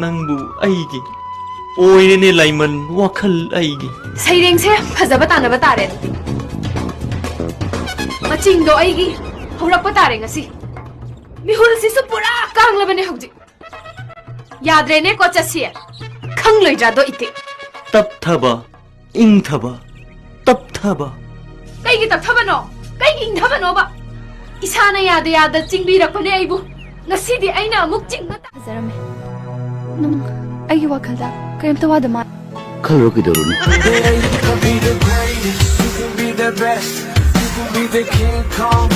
Nangbu Eigi. Oi ne laiman wakhl Eigi. Saireng se phajaba tanaba tare. Maching do Eigi. Horak pa tare ngasi. Mihul si su pura kanglabane hauji. Yadre ne ko chasi. Khang loidra do ite. Tap thaba, ing thaba, tap thaba. Kaigi tap thaba no. Kaigi ing thaba no ba. Isana yada yada chingbi rakpane aibu. Ngasi di aina amuk chingna ta. Zarame. Nung aigi wakhalda karimta wada ma. Khalluruga doruni. You can be the best. You can be the King Kong.